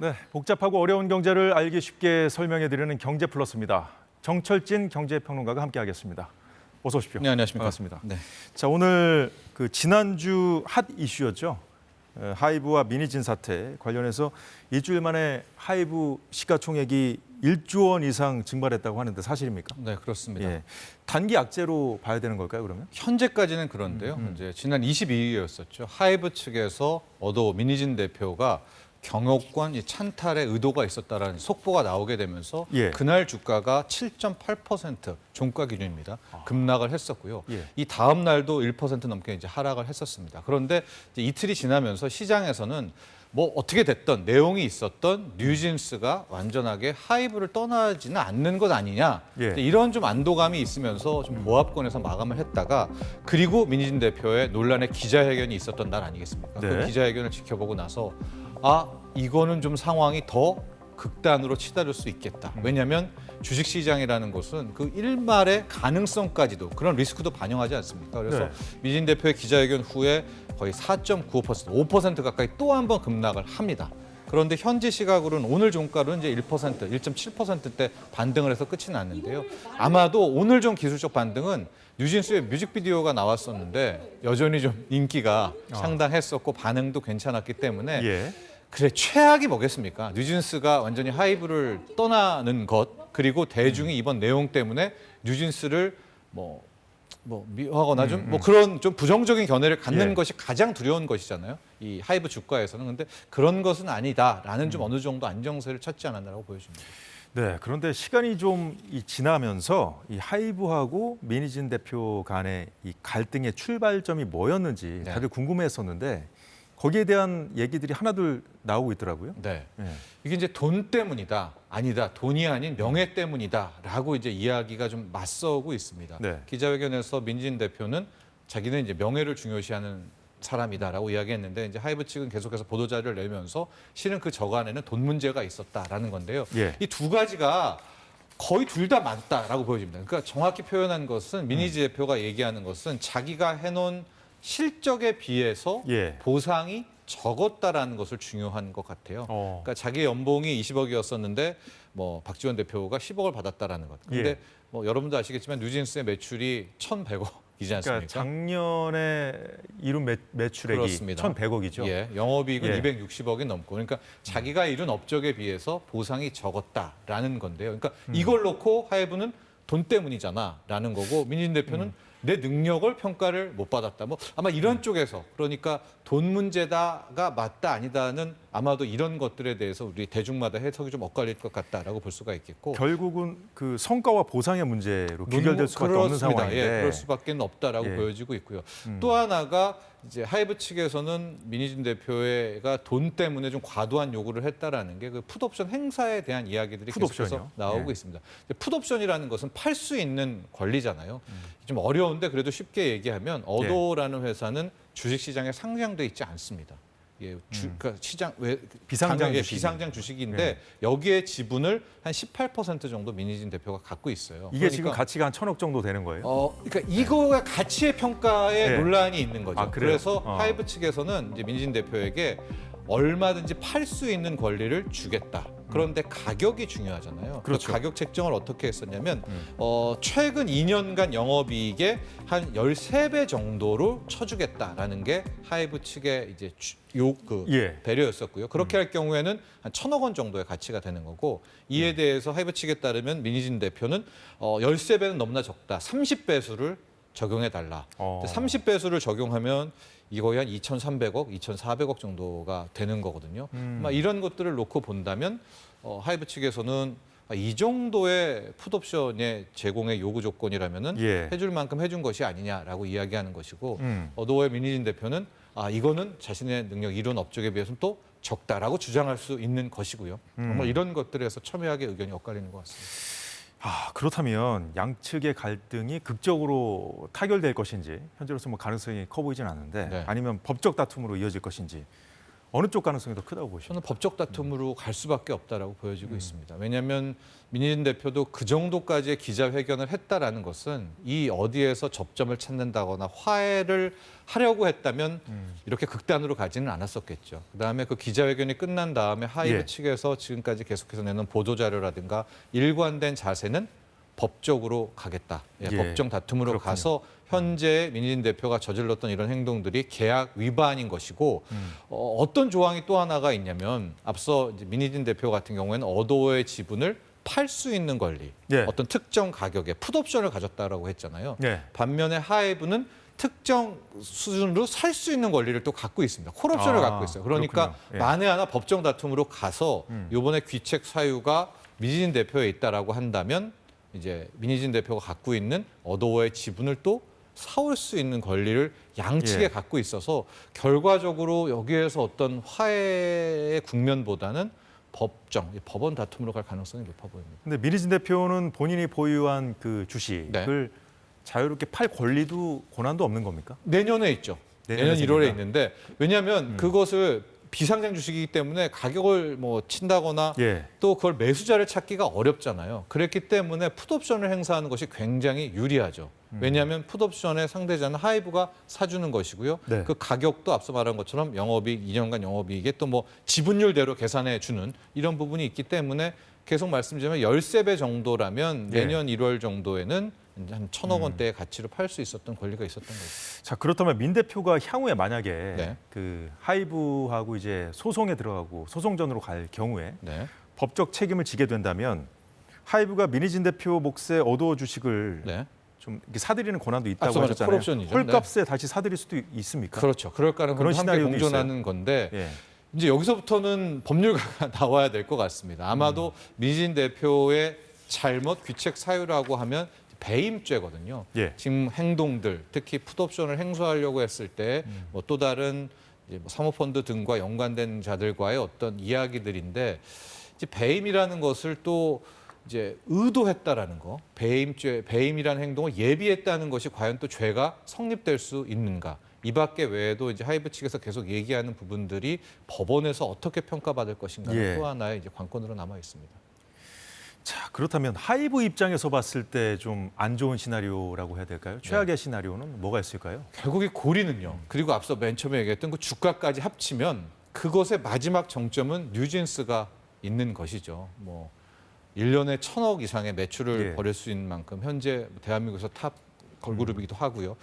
네, 복잡하고 어려운 경제를 알기 쉽게 설명해드리는 경제 플러스입니다. 정철진 경제평론가가 함께하겠습니다. 어서 오십시오. 네, 안녕하십니까. 반갑습니다. 네. 자, 오늘 지난주 핫 이슈였죠. 하이브와 미니진 사태 관련해서 일주일 만에 하이브 시가총액이 1조 원 이상 증발했다고 하는데 사실입니까? 네, 그렇습니다. 예. 단기 악재로 봐야 되는 걸까요, 그러면? 현재까지는 그런데요. 이제 지난 22일이었었죠. 하이브 측에서 어도 미니진 대표가 경영권 찬탈의 의도가 있었다라는 속보가 나오게 되면서 예. 그날 주가가 7.8% 종가 기준입니다. 급락을 했었고요. 예. 이 다음 날도 1% 넘게 이제 하락을 했었습니다. 그런데 이제 이틀이 지나면서 시장에서는 뭐 어떻게 됐던 내용이 있었던 뉴진스가 완전하게 하이브를 떠나지는 않는 것 아니냐. 예. 이런 좀 안도감이 있으면서 좀 보합권에서 마감을 했다가 그리고 민희진 대표의 논란의 기자회견이 있었던 날 아니겠습니까? 네. 그 기자회견을 지켜보고 나서 이거는 좀 상황이 더 극단으로 치달을 수 있겠다. 왜냐하면 주식시장이라는 것은 그 일말의 가능성까지도 그런 리스크도 반영하지 않습니까? 그래서 네. 민희진 대표의 기자회견 후에 거의 4.95%, 5% 가까이 또 한 번 급락을 합니다. 그런데 현지 시각으로는 오늘 종가로는 이제 1%, 1.7%대 반등을 해서 끝이 났는데요. 아마도 오늘 좀 기술적 반등은 뉴진스의 뮤직비디오가 나왔었는데 여전히 좀 인기가 상당했었고 반응도 괜찮았기 때문에 예. 그래 최악이 뭐겠습니까? 뉴진스가 완전히 하이브를 떠나는 것 그리고 대중이 이번 내용 때문에 뉴진스를 미워하거나 좀 그런 좀 부정적인 견해를 갖는 예. 것이 가장 두려운 것이잖아요. 이 하이브 주가에서는. 근데 그런 것은 아니다라는 좀 어느 정도 안정세를 찾지 않았나라고 보여집니다. 네, 그런데 시간이 좀 지나면서 이 하이브하고 미니진 대표 간의 이 갈등의 출발점이 뭐였는지 네. 다들 궁금했었는데 거기에 대한 얘기들이 하나둘 나오고 있더라고요. 네. 예. 이게 이제 돈 때문이다. 아니다. 돈이 아닌 명예 때문이다라고 이제 이야기가 좀 맞서고 있습니다. 네. 기자회견에서 민진 대표는 자기는 이제 명예를 중요시하는 사람이다라고 이야기했는데 이제 하이브 측은 계속해서 보도 자료를 내면서 실은 그 저간에는 돈 문제가 있었다라는 건데요. 예. 이 두 가지가 거의 둘 다 맞다라고 보여집니다. 그러니까 정확히 표현한 것은 민희지 대표가 얘기하는 것은 자기가 해놓은 실적에 비해서 예. 보상이 적었다라는 것을 중요한 것 같아요. 그러니까 자기 연봉이 20억이었었는데 박지원 대표가 10억을 받았다라는 것. 근데 예. 여러분도 아시겠지만 뉴진스의 매출이 1,100억이지 않습니까? 그러니까 작년에 이룬 매출액이 그렇습니다. 1,100억이죠. 예, 영업이익은 예. 260억이 넘고 그러니까 자기가 이룬 업적에 비해서 보상이 적었다라는 건데요. 그러니까 이걸 놓고 하이브는 돈 때문이잖아라는 거고 민진 대표는 내 능력을 평가를 못 받았다. 아마 이런 쪽에서 그러니까 돈 문제다가 맞다 아니다는 아마도 이런 것들에 대해서 우리 대중마다 해석이 좀 엇갈릴 것 같다라고 볼 수가 있겠고 결국은 그 성과와 보상의 문제로 귀결될 수밖에 없는 그렇습니다. 상황인데. 예, 그럴 수밖에 없다라고 예. 보여지고 있고요. 또 하나가 이제 하이브 측에서는 민희진 대표가 돈 때문에 좀 과도한 요구를 했다라는 게 그 풋옵션 행사에 대한 이야기들이 계속해서 풋옵션이요? 나오고 예. 있습니다. 풋옵션이라는 것은 팔 수 있는 권리잖아요. 좀 어려운데 그래도 쉽게 얘기하면 어도라는 회사는 주식시장에 상장돼 있지 않습니다. 예, 그러니까 시장 비상장 당연히 주식이. 비상장 주식인데 여기에 지분을 한 18% 정도 민희진 대표가 갖고 있어요. 이게 지금 가치가 한 1,000억 정도 되는 거예요. 그러니까 이거가 가치의 평가에 네. 논란이 있는 거죠. 그래요? 그래서 하이브 측에서는 이제 민진 대표에게 얼마든지 팔 수 있는 권리를 주겠다. 그런데 가격이 중요하잖아요. 그렇죠. 그 가격 책정을 어떻게 했었냐면 최근 2년간 영업이익의 한 13배 정도로 쳐주겠다라는 게 하이브 측의 이제 예. 배려였었고요. 그렇게 할 경우에는 한 1,000억 원 정도의 가치가 되는 거고 이에 대해서 하이브 측에 따르면 민희진 대표는 13배는 너무나 적다. 30배수를 적용해달라. 30배수를 적용하면 이거의 한 2,300억, 2,400억 정도가 되는 거거든요. 이런 것들을 놓고 본다면 하이브 측에서는 이 정도의 풋옵션의 제공의 요구 조건이라면은 예. 해줄 만큼 해준 것이 아니냐라고 이야기하는 것이고 어도의 민희진 대표는 이거는 자신의 능력 이룬 업적에 비해서는 또 적다라고 주장할 수 있는 것이고요. 정말 이런 것들에서 첨예하게 의견이 엇갈리는 것 같습니다. 그렇다면 양측의 갈등이 극적으로 타결될 것인지 현재로서 가능성이 커 보이진 않는데 네. 아니면 법적 다툼으로 이어질 것인지 어느 쪽 가능성이 더 크다고 보시죠? 저는 법적 다툼으로 갈 수밖에 없다라고 보여지고 있습니다. 왜냐하면 민희진 대표도 그 정도까지의 기자회견을 했다라는 것은 이 어디에서 접점을 찾는다거나 화해를 하려고 했다면 이렇게 극단으로 가지는 않았었겠죠. 그다음에 그 기자회견이 끝난 다음에 하이브 예. 측에서 지금까지 계속해서 내는 보도자료라든가 일관된 자세는 법적으로 가겠다. 예, 예. 법정 다툼으로 그렇군요. 가서 현재 민희진 대표가 저질렀던 이런 행동들이 계약 위반인 것이고 어떤 조항이 또 하나가 있냐면 앞서 이제 민희진 대표 같은 경우에는 어도어의 지분을 팔 수 있는 권리, 예. 어떤 특정 가격에 풋옵션을 가졌다라고 했잖아요. 예. 반면에 하이브는 특정 수준으로 살 수 있는 권리를 또 갖고 있습니다. 콜옵션을 아, 갖고 있어요. 그러니까 그렇군요. 예. 만에 하나 법정 다툼으로 가서 이번에 귀책 사유가 민희진 대표에 있다라고 한다면 이제 민희진 대표가 갖고 있는 어도어의 지분을 또 사올 수 있는 권리를 양측에 예. 갖고 있어서 결과적으로 여기에서 어떤 화해의 국면보다는 법원 다툼으로 갈 가능성이 높아 보입니다. 근데 민희진 대표는 본인이 보유한 그 주식을 자유롭게 팔 권리도 권한도 없는 겁니까? 내년에 있죠. 내년 내년에 1월에 생긴다? 있는데 왜냐하면 그것을 비상장 주식이기 때문에 가격을 뭐 친다거나 예. 또 그걸 매수자를 찾기가 어렵잖아요. 그랬기 때문에 풋옵션을 행사하는 것이 굉장히 유리하죠. 왜냐하면 풋옵션의 상대자는 하이브가 사주는 것이고요. 네. 그 가격도 앞서 말한 것처럼 영업이익, 2년간 영업이익에 또 뭐 지분율대로 계산해 주는 이런 부분이 있기 때문에 계속 말씀드리면 13배 정도라면 예. 내년 1월 정도에는 한 1,000억 원대의 가치로 팔 수 있었던 권리가 있었던 거죠. 자, 그렇다면 민 대표가 향후에 만약에 네. 그 하이브하고 이제 소송에 들어가고 소송전으로 갈 경우에 네. 법적 책임을 지게 된다면 하이브가 민희진 대표 몫의 어도어 주식을 네. 좀 이렇게 사들이는 권한도 있다고 앞서 말한 하셨잖아요. 콜옵션이죠. 헐값에 다시 사들일 수도 있습니까? 그렇죠. 그럴 그런 가능성도 함께 시나리오도 공존하는 건데 예. 이제 여기서부터는 법률가가 나와야 될 것 같습니다. 아마도 민희진 대표의 잘못 귀책 사유라고 하면 배임죄거든요. 예. 지금 행동들, 특히 풋옵션을 행사하려고 했을 때 뭐 또 다른 이제 뭐 사모펀드 등과 연관된 자들과의 어떤 이야기들인데 이제 배임이라는 것을 또 이제 의도했다라는 거, 배임이라는 행동을 예비했다는 것이 과연 또 죄가 성립될 수 있는가? 이 밖에 외에도 이제 하이브 측에서 계속 얘기하는 부분들이 법원에서 어떻게 평가받을 것인가는 예. 또 하나의 이제 관건으로 남아 있습니다. 자, 그렇다면 하이브 입장에서 봤을 때 좀 안 좋은 시나리오라고 해야 될까요? 최악의 시나리오는 뭐가 있을까요? 결국 이 고리는요. 그리고 앞서 맨 처음에 얘기했던 그 주가까지 합치면 그것의 마지막 정점은 뉴진스가 있는 것이죠. 뭐 1년에 1,000억 이상의 매출을 예. 벌일 수 있는 만큼 현재 대한민국에서 탑 걸그룹이기도 하고요.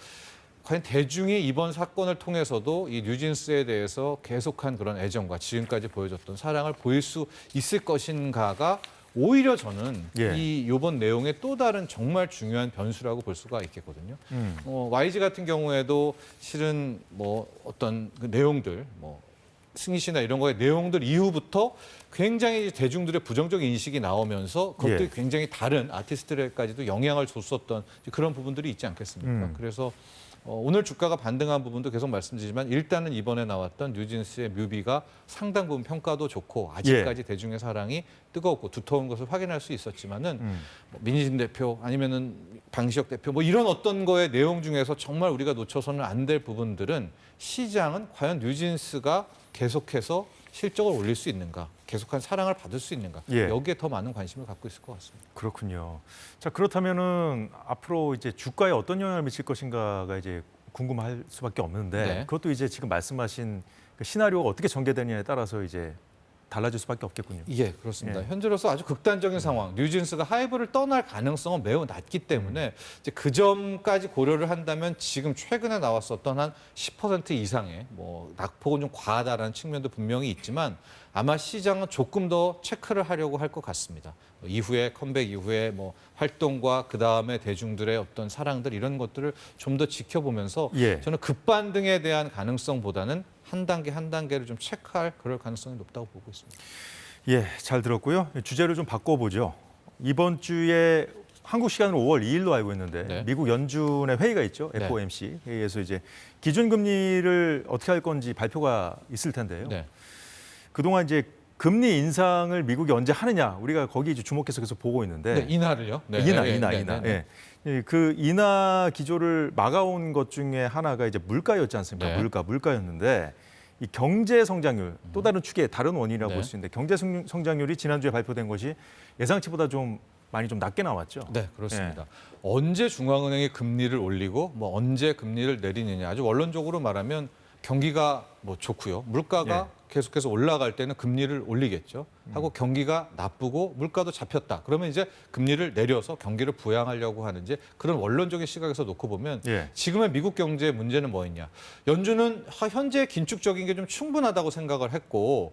과연 대중이 이번 사건을 통해서도 이 뉴진스에 대해서 계속한 그런 애정과 지금까지 보여줬던 사랑을 보일 수 있을 것인가가 오히려 저는 예. 이 이번 내용의 또 다른 정말 중요한 변수라고 볼 수가 있겠거든요. YG 같은 경우에도 실은 뭐 어떤 그 내용들, 뭐 승희 씨나 이런 거의 내용들 이후부터 굉장히 대중들의 부정적 인식이 나오면서 그것도 예. 굉장히 다른 아티스트들까지도 영향을 줬었던 그런 부분들이 있지 않겠습니까? 그래서 오늘 주가가 반등한 부분도 계속 말씀드리지만 일단은 이번에 나왔던 뉴진스의 뮤비가 상당 부분 평가도 좋고 아직까지 대중의 사랑이 뜨겁고 두터운 것을 확인할 수 있었지만은 뭐 민희진 대표 아니면은 방시혁 대표 뭐 이런 어떤 거의 내용 중에서 정말 우리가 놓쳐서는 안 될 부분들은 시장은 과연 뉴진스가 계속해서 실적을 올릴 수 있는가, 계속한 사랑을 받을 수 있는가 예. 여기에 더 많은 관심을 갖고 있을 것 같습니다. 그렇군요. 자, 그렇다면은 앞으로 이제 주가에 어떤 영향을 미칠 것인가가 이제 궁금할 수밖에 없는데 네. 그것도 이제 지금 말씀하신 그 시나리오가 어떻게 전개되느냐에 따라서 이제 달라질 수밖에 없겠군요. 예, 그렇습니다. 예. 현재로서 아주 극단적인 상황, 뉴진스가 하이브를 떠날 가능성은 매우 낮기 때문에 이제 그 점까지 고려를 한다면 지금 최근에 나왔었던 한 10% 이상의 뭐 낙폭은 좀 과하다라는 측면도 분명히 있지만 아마 시장은 조금 더 체크를 하려고 할 것 같습니다. 이후에 컴백 이후에 뭐 활동과 그 다음에 대중들의 어떤 사랑들 이런 것들을 좀 더 지켜보면서 예. 저는 급반등에 대한 가능성보다는 한 단계 한 단계를 좀 체크할 그럴 가능성이 높다고 보고 있습니다. 예, 잘 들었고요. 주제를 좀 바꿔보죠. 이번 주에 한국 시간으로 5월 2일로 알고 있는데 네. 미국 연준의 회의가 있죠. 네. FOMC 회의에서 이제 기준금리를 어떻게 할 건지 발표가 있을 텐데요. 네. 그동안 이제 금리 인상을 미국이 언제 하느냐 우리가 거기 이제 주목해서 계속 보고 있는데 네, 인하를요? 네, 인하. 네. 예, 그 인하 기조를 막아온 것 중에 하나가 이제 물가였지 않습니까? 네. 물가였는데 이 경제 성장률 또 다른 축의 다른 원인이라고 네. 볼 수 있는데 경제 성장률이 지난주에 발표된 것이 예상치보다 좀 많이 좀 낮게 나왔죠. 네, 그렇습니다. 언제 중앙은행이 금리를 올리고 뭐 언제 금리를 내리느냐 아주 원론적으로 말하면 경기가 뭐 좋고요. 물가가 계속해서 올라갈 때는 금리를 올리겠죠. 하고 경기가 나쁘고 물가도 잡혔다. 그러면 이제 금리를 내려서 경기를 부양하려고 하는지 그런 원론적인 시각에서 놓고 보면 예. 지금의 미국 경제의 문제는 뭐였냐. 연준은 현재 긴축적인 게 좀 충분하다고 생각을 했고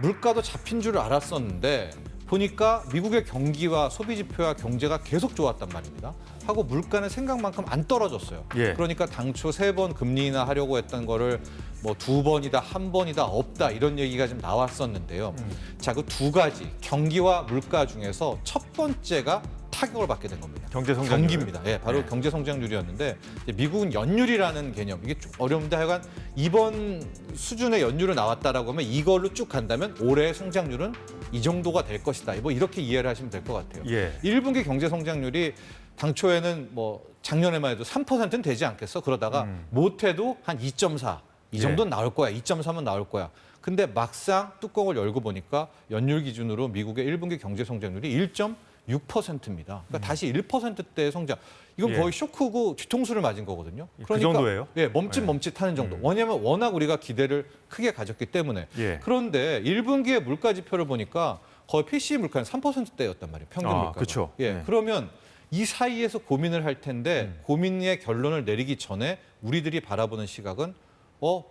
물가도 잡힌 줄 알았었는데 보니까 미국의 경기와 소비 지표와 경제가 계속 좋았단 말입니다. 하고 물가는 생각만큼 안 떨어졌어요. 예. 그러니까 당초 3번 금리 인하 하려고 했던 거를 뭐 2번이다, 1번이다, 없다 이런 얘기가 좀 나왔었는데요. 자, 그 두 가지 경기와 물가 중에서 첫 번째가 타격을 받게 된 겁니다. 경제 성장률. 경기입니다. 예, 바로 경제 성장률이었는데 이제 미국은 연율이라는 개념 이게 좀 어려운데 하여간 이번 수준의 연율을 나왔다라고 하면 이걸로 쭉 간다면 올해의 성장률은 이 정도가 될 것이다. 뭐 이렇게 이해를 하시면 될 것 같아요. 예. 1분기 경제 성장률이 당초에는 뭐 작년에만 해도 3%는 되지 않겠어. 그러다가 못해도 한 2.4. 이 정도는 나올 거야. 2.3은 나올 거야. 근데 막상 뚜껑을 열고 보니까 연율 기준으로 미국의 1분기 경제 성장률이 1.6%입니다. 그러니까 다시 1%대의 성장. 이건 예. 거의 쇼크고 뒤통수를 맞은 거거든요. 그 정도예요? 예, 멈칫멈칫하는 정도. 왜냐하면 워낙 우리가 기대를 크게 가졌기 때문에. 예. 그런데 1분기의 물가 지표를 보니까 거의 PCE 물가는 3%대였단 말이에요. 평균 물가가. 그렇죠. 예, 네. 그러면 이 사이에서 고민을 할 텐데 고민의 결론을 내리기 전에 우리들이 바라보는 시각은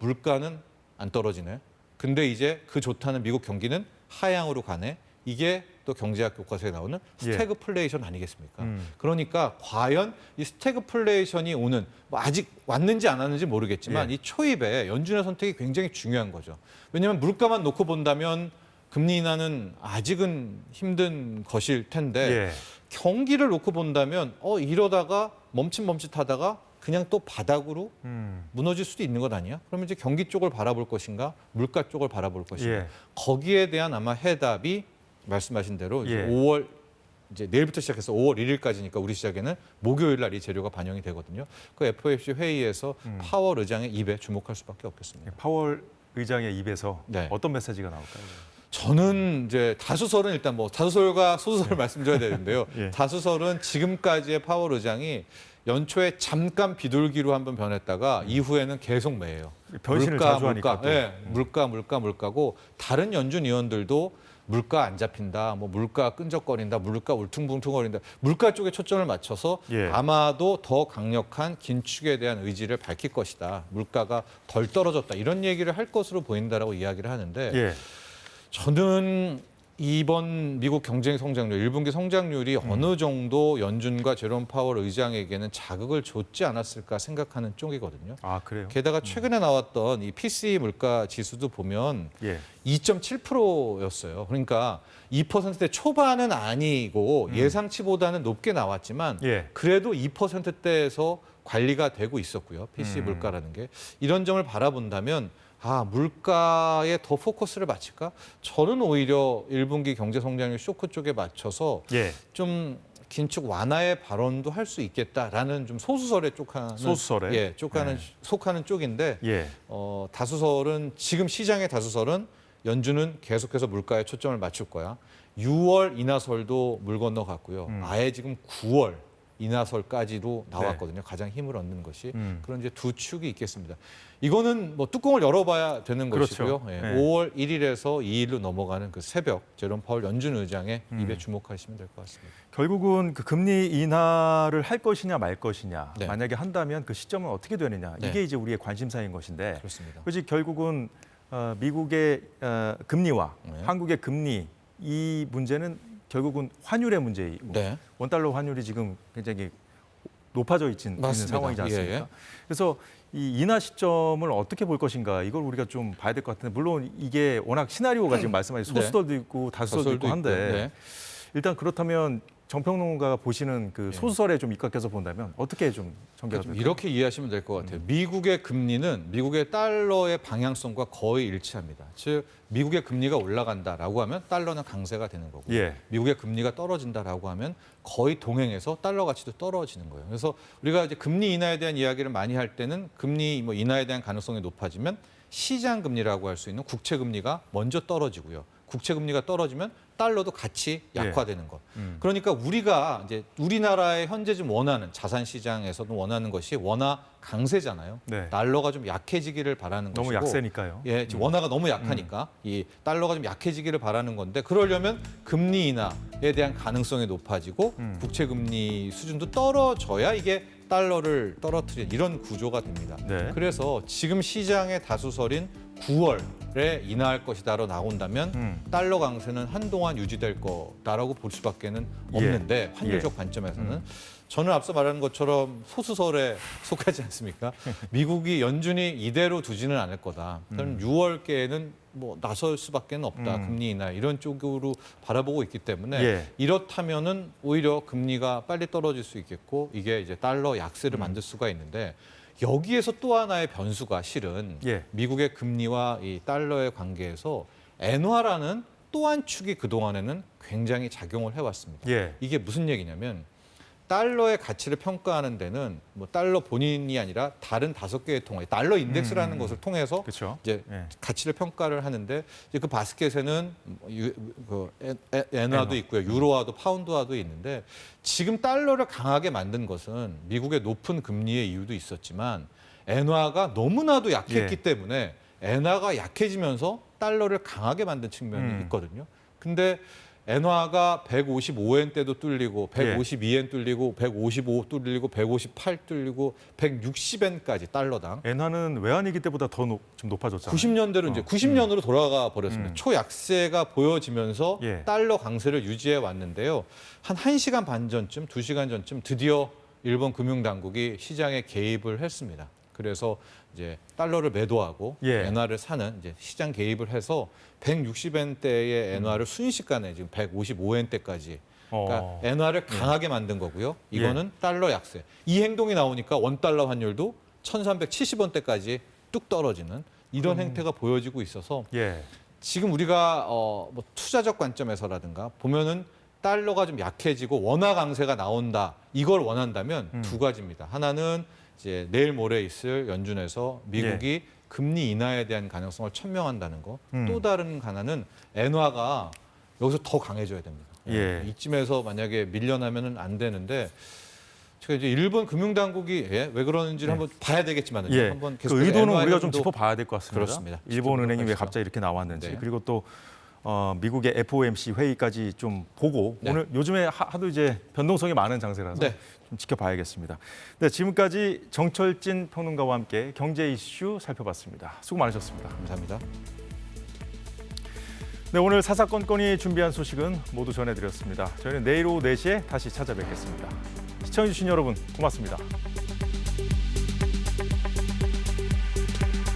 물가는 안 떨어지네. 근데 이제 그 좋다는 미국 경기는 하향으로 가네. 이게 또 경제학 교과서에 나오는 스태그플레이션 아니겠습니까? 그러니까 과연 이 스태그플레이션이 오는 뭐 아직 왔는지 안 왔는지 모르겠지만 이 초입에 연준의 선택이 굉장히 중요한 거죠. 왜냐하면 물가만 놓고 본다면 금리 인하는 아직은 힘든 것일 텐데 경기를 놓고 본다면 이러다가 멈칫멈칫하다가 그냥 또 바닥으로 무너질 수도 있는 것 아니야? 그러면 이제 경기 쪽을 바라볼 것인가, 물가 쪽을 바라볼 것인가. 거기에 대한 아마 해답이 말씀하신 대로 이제 5월 이제 내일부터 시작해서 5월 1일까지니까 우리 시작에는 목요일 날 이 재료가 반영이 되거든요. 그 FOMC 회의에서 파월 의장의 입에 주목할 수밖에 없겠습니다. 파월 의장의 입에서 네. 어떤 메시지가 나올까요? 저는 이제 다수설은 일단 뭐 다수설과 소수설을 말씀드려야 되는데요. 예. 다수설은 지금까지의 파월 의장이 연초에 잠깐 비둘기로 한번 변했다가 이후에는 계속 매예요. 변신을 자주 하니까 또. 예, 물가고 다른 연준 의원들도 물가 안 잡힌다, 뭐 물가 끈적거린다, 물가 울퉁불퉁거린다. 물가 쪽에 초점을 맞춰서 아마도 더 강력한 긴축에 대한 의지를 밝힐 것이다. 물가가 덜 떨어졌다. 이런 얘기를 할 것으로 보인다라고 이야기를 하는데 저는 이번 미국 경제 성장률, 1분기 성장률이 어느 정도 연준과 제롬 파월 의장에게는 자극을 줬지 않았을까 생각하는 쪽이거든요. 아, 그래요? 게다가 최근에 나왔던 이 PCE 물가 지수도 보면 2.7%였어요. 그러니까 2%대 초반은 아니고 예상치보다는 높게 나왔지만 그래도 2%대에서 관리가 되고 있었고요. PCE 물가라는 게. 이런 점을 바라본다면 물가에 더 포커스를 맞출까? 저는 오히려 1분기 경제 성장률 쇼크 쪽에 맞춰서 좀 긴축 완화의 발언도 할 수 있겠다라는 좀 소수설에 속하는 쪽인데 다수설은 지금 시장의 다수설은 연준은 계속해서 물가에 초점을 맞출 거야. 6월 인하설도 물 건너갔고요. 아예 지금 9월 인하설까지도 나왔거든요. 가장 힘을 얻는 것이. 그런 이제 두 축이 있겠습니다. 이거는 뭐 뚜껑을 열어봐야 되는 것이고요. 5월 1일에서 2일로 넘어가는 그 새벽 제롬 파월 연준 의장의 입에 주목하시면 될 것 같습니다. 결국은 그 금리 인하를 할 것이냐 말 것이냐. 만약에 한다면 그 시점은 어떻게 되느냐. 이게 이제 우리의 관심사인 것인데. 그렇습니다. 그렇지 결국은 미국의 금리와 한국의 금리 이 문제는 결국은 환율의 문제이고 원달러 환율이 지금 굉장히 높아져 있는 상황이지 않습니까? 그래서 이 인하 시점을 어떻게 볼 것인가 이걸 우리가 좀 봐야 될 것 같은데 물론 이게 워낙 시나리오가 지금 말씀하신 소수설도 있고 다수설도 있고 한데 일단 그렇다면 정평론가가 보시는 그 소수설에 좀 입각해서 본다면 어떻게 좀 전개가 될까요? 이렇게 이해하시면 될 것 같아요. 미국의 금리는 미국의 달러의 방향성과 거의 일치합니다. 즉 미국의 금리가 올라간다라고 하면 달러는 강세가 되는 거고 미국의 금리가 떨어진다라고 하면 거의 동행해서 달러 가치도 떨어지는 거예요. 그래서 우리가 이제 금리 인하에 대한 이야기를 많이 할 때는 금리 뭐 인하에 대한 가능성이 높아지면 시장 금리라고 할 수 있는 국채 금리가 먼저 떨어지고요. 국채 금리가 떨어지면 달러도 같이 약화되는 것. 그러니까 우리가 이제 우리나라의 현재 좀 원하는 자산 시장에서도 원하는 것이 원화 강세잖아요. 네. 달러가 좀 약해지기를 바라는 너무 것이고. 약세니까요. 예, 지금 원화가 너무 약하니까 이 달러가 좀 약해지기를 바라는 건데 그러려면 금리 인하에 대한 가능성이 높아지고 국채 금리 수준도 떨어져야 이게 달러를 떨어뜨리는 이런 구조가 됩니다. 네. 그래서 지금 시장의 다수설인 9월에 인하할 것이다로 나온다면 달러 강세는 한동안 유지될 거다라고 볼 수밖에는 없는데 환율적 관점에서는 저는 앞서 말한 것처럼 소수설에 속하지 않습니까? 미국이 연준이 이대로 두지는 않을 거다. 저는 6월께는 뭐 나설 수밖에 없다. 금리 인하 이런 쪽으로 바라보고 있기 때문에 예. 이렇다면은 오히려 금리가 빨리 떨어질 수 있겠고 이게 이제 달러 약세를 만들 수가 있는데 여기에서 또 하나의 변수가 실은 예. 미국의 금리와 이 달러의 관계에서 엔화라는 또 한 축이 그동안에는 굉장히 작용을 해왔습니다. 예. 이게 무슨 얘기냐면 달러의 가치를 평가하는 데는 뭐 달러 본인이 아니라 다른 5개의 통화, 달러 인덱스라는 것을 통해서 그렇죠. 이제 예. 가치를 평가를 하는데 이제 그 바스켓에는 엔화도 엔화. 있고요, 유로화도 파운드화도 있는데 지금 달러를 강하게 만든 것은 미국의 높은 금리의 이유도 있었지만 엔화가 너무나도 약했기 예. 때문에 엔화가 약해지면서 달러를 강하게 만든 측면이 있거든요. 근데 엔화가 155엔 때도 뚫리고 152엔 뚫리고 155 뚫리고 158 뚫리고 160엔까지 달러당 엔화는 외환위기 때보다 더 좀 높아졌잖아요. 90년대로 이제 90년으로 돌아가 버렸습니다. 음. 초약세가 보여지면서 예. 달러 강세를 유지해 왔는데요. 한 1시간 반 전쯤, 2시간 전쯤 드디어 일본 금융당국이 시장에 개입을 했습니다. 그래서 이제 달러를 매도하고 예. 엔화를 사는 이제 시장 개입을 해서 160엔대의 엔화를 순식간에 지금 155엔대까지 그러니까 엔화를 강하게 만든 거고요. 이거는 달러 약세. 이 행동이 나오니까 원달러 환율도 1370원대까지 뚝 떨어지는 이런 행태가 보여지고 있어서 예. 지금 우리가 뭐 투자적 관점에서라든가 보면은 달러가 좀 약해지고 원화 강세가 나온다. 이걸 원한다면 두 가지입니다. 하나는 이제 내일 모레 있을 연준에서 미국이 금리 인하에 대한 가능성을 천명한다는 거. 또 다른 하나는 엔화가 여기서 더 강해져야 됩니다. 예. 이쯤에서 만약에 밀려나면은 안 되는데 제가 이제 일본 금융당국이 왜 그러는지를 한번 봐야 되겠지만은 예. 한번 그 계속 의도는 엔화 우리가 좀 흐름도 짚어봐야 될 것 같습니다. 그렇습니다. 일본 은행이 왜 짚어보도록 갑자기 이렇게 나왔는지 네. 그리고 또 미국의 FOMC 회의까지 좀 보고 네. 오늘 요즘에 하도 이제 변동성이 많은 장세라서 네. 좀 지켜봐야겠습니다. 네, 지금까지 정철진 평론가와 함께 경제 이슈 살펴봤습니다. 수고 많으셨습니다. 감사합니다. 네, 오늘 사사건건이 준비한 소식은 모두 전해드렸습니다. 저희는 내일 오후 4시에 다시 찾아뵙겠습니다. 시청해주신 여러분 고맙습니다.